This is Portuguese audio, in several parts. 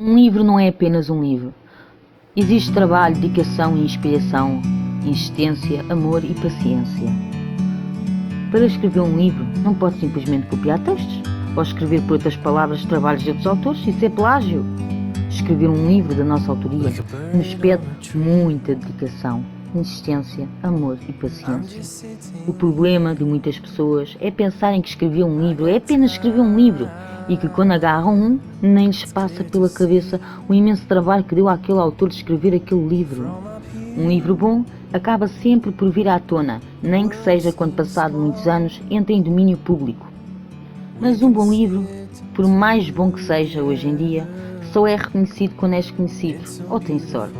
Um livro não é apenas um livro. Existe trabalho, dedicação e inspiração, insistência, amor e paciência. Para escrever um livro, não pode simplesmente copiar textos ou escrever por outras palavras trabalhos de outros autores. Isso é plágio. Escrever um livro da nossa autoria nos pede muita dedicação, insistência, amor e paciência. O problema de muitas pessoas é pensarem que escrever um livro é apenas escrever um livro e que quando agarram um, nem lhes passa pela cabeça o imenso trabalho que deu àquele autor de escrever aquele livro. Um livro bom acaba sempre por vir à tona, nem que seja quando passado muitos anos entra em domínio público. Mas um bom livro, por mais bom que seja hoje em dia, só é reconhecido quando és conhecido, ou tem sorte,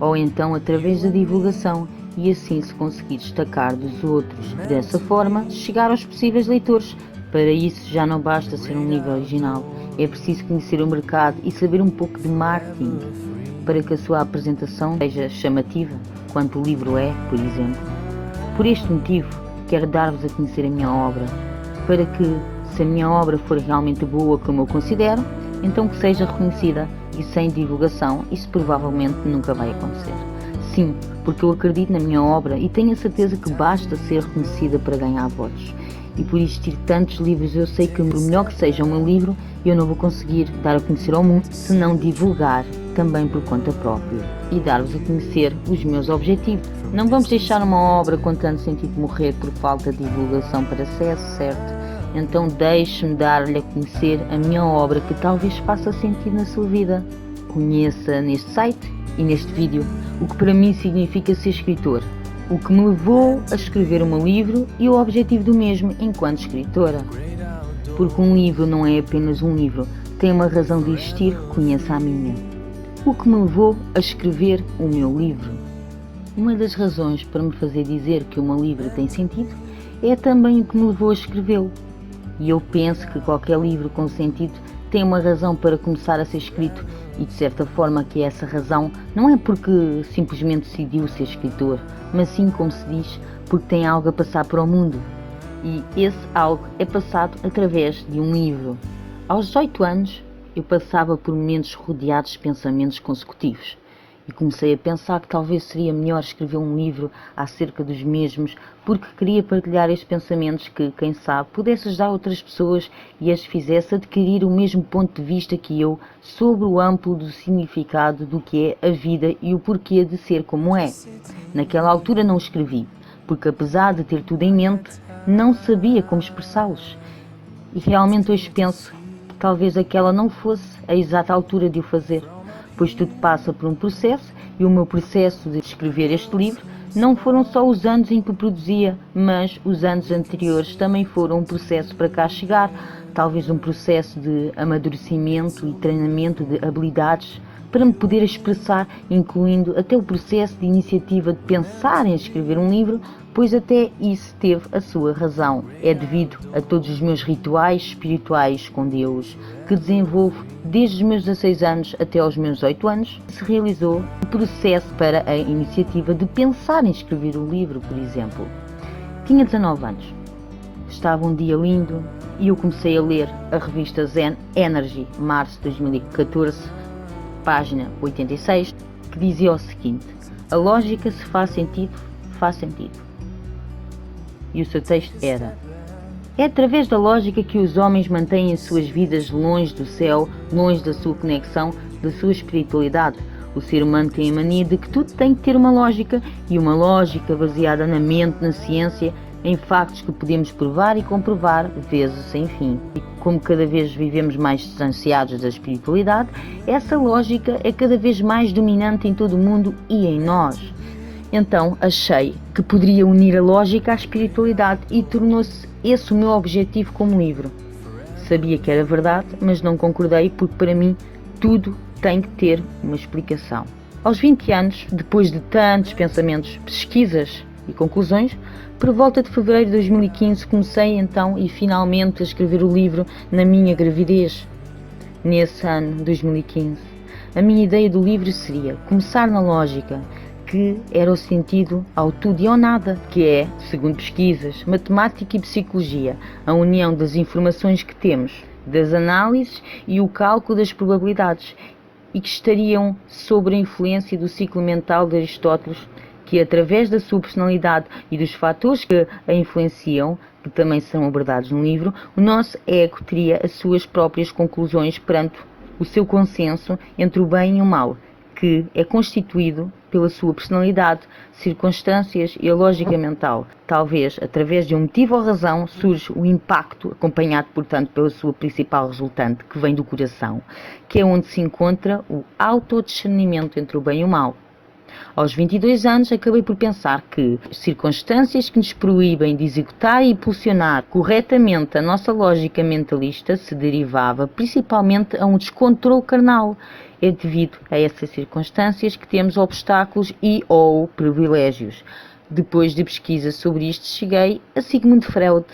ou então através da divulgação e assim se conseguir destacar dos outros. Dessa forma, chegar aos possíveis leitores. Para isso já não basta ser um livro original, é preciso conhecer o mercado e saber um pouco de marketing, para que a sua apresentação seja chamativa, quanto o livro é, por exemplo. Por este motivo, quero dar-vos a conhecer a minha obra, para que, se a minha obra for realmente boa como eu considero, então que seja reconhecida, e sem divulgação isso provavelmente nunca vai acontecer. Sim, porque eu acredito na minha obra e tenho a certeza que basta ser reconhecida para ganhar votos. E por existir tantos livros, eu sei que, por melhor que seja o meu livro, eu não vou conseguir dar a conhecer ao mundo se não divulgar também por conta própria e dar-vos a conhecer os meus objetivos. Não vamos deixar uma obra com tanto sentido morrer por falta de divulgação para sucesso, certo? Então deixe-me dar-lhe a conhecer a minha obra que talvez faça sentido na sua vida. Conheça neste site e neste vídeo o que para mim significa ser escritor, o que me levou a escrever o meu livro e o objetivo do mesmo enquanto escritora. Porque um livro não é apenas um livro, tem uma razão de existir, conheça a minha. O que me levou a escrever o meu livro. Uma das razões para me fazer dizer que o meu livro tem sentido é também o que me levou a escrevê-lo. E eu penso que qualquer livro com sentido tem uma razão para começar a ser escrito e de certa forma que essa razão não é porque simplesmente decidiu ser escritor, mas sim, como se diz, porque tem algo a passar para o mundo. E esse algo é passado através de um livro. Aos 18 anos eu passava por momentos rodeados de pensamentos consecutivos e comecei a pensar que talvez seria melhor escrever um livro acerca dos mesmos, porque queria partilhar estes pensamentos que, quem sabe, pudesse ajudar outras pessoas e as fizesse adquirir o mesmo ponto de vista que eu sobre o amplo do significado do que é a vida e o porquê de ser como é. Naquela altura não escrevi, porque apesar de ter tudo em mente, não sabia como expressá-los. E realmente hoje penso que talvez aquela não fosse a exata altura de o fazer, pois tudo passa por um processo e o meu processo de escrever este livro não foram só os anos em que o produzia, mas os anos anteriores também foram um processo para cá chegar, talvez um processo de amadurecimento e treinamento de habilidades para me poder expressar, incluindo até o processo de iniciativa de pensar em escrever um livro, pois até isso teve a sua razão. É devido a todos os meus rituais espirituais com Deus, que desenvolvo desde os meus 16 anos até aos meus 8 anos, que se realizou o processo para a iniciativa de pensar em escrever um livro, por exemplo. Tinha 19 anos. Estava um dia lindo e eu comecei a ler a revista Zen Energy, março de 2014, página 86, que dizia o seguinte: a lógica, se faz sentido, faz sentido. E o seu texto era: é através da lógica que os homens mantêm as suas vidas longe do céu, longe da sua conexão, da sua espiritualidade. O ser humano tem a mania de que tudo tem que ter uma lógica, e uma lógica baseada na mente, na ciência, em factos que podemos provar e comprovar vezes sem fim. E como cada vez vivemos mais distanciados da espiritualidade, essa lógica é cada vez mais dominante em todo o mundo e em nós. Então achei que poderia unir a lógica à espiritualidade e tornou-se esse o meu objetivo como livro. Sabia que era verdade, mas não concordei porque para mim tudo tem que ter uma explicação. Aos 20 anos, depois de tantos pensamentos, pesquisas e conclusões, por volta de fevereiro de 2015 comecei então e finalmente a escrever o livro na minha gravidez. Nesse ano, 2015, a minha ideia do livro seria começar na lógica, que era o sentido ao tudo e ao nada, que é, segundo pesquisas, matemática e psicologia, a união das informações que temos, das análises e o cálculo das probabilidades. e que estariam sob a influência do ciclo mental de Aristóteles, que através da sua personalidade e dos fatores que a influenciam, que também são abordados no livro, o nosso ego teria as suas próprias conclusões perante o seu consenso entre o bem e o mal, que é constituído pela sua personalidade, circunstâncias e a lógica mental. Talvez, através de um motivo ou razão, surge o impacto, acompanhado, portanto, pela sua principal resultante, que vem do coração, que é onde se encontra o autodiscernimento entre o bem e o mal. Aos 22 anos, acabei por pensar que circunstâncias que nos proíbem de executar e impulsionar corretamente a nossa lógica mentalista se derivava principalmente a um descontrole carnal. É devido a essas circunstâncias que temos obstáculos e ou privilégios. Depois de pesquisa sobre isto, cheguei a Sigmund Freud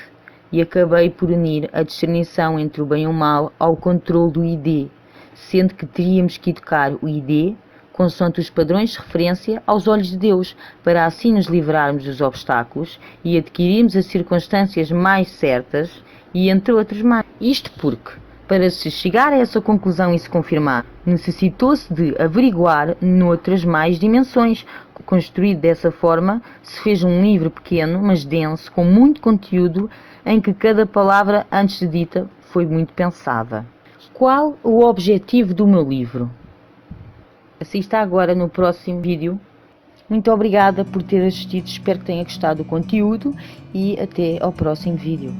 e acabei por unir a discernição entre o bem e o mal ao controle do ID, sendo que teríamos que educar o ID consoante os padrões de referência aos olhos de Deus, para assim nos livrarmos dos obstáculos e adquirirmos as circunstâncias mais certas e entre outros mais. Isto porque, para se chegar a essa conclusão e se confirmar, necessitou-se de averiguar noutras mais dimensões. Construído dessa forma, se fez um livro pequeno, mas denso, com muito conteúdo, em que cada palavra antes de dita foi muito pensada. Qual o objetivo do meu livro? Assista agora no próximo vídeo. Muito obrigada por ter assistido, espero que tenha gostado do conteúdo e até ao próximo vídeo.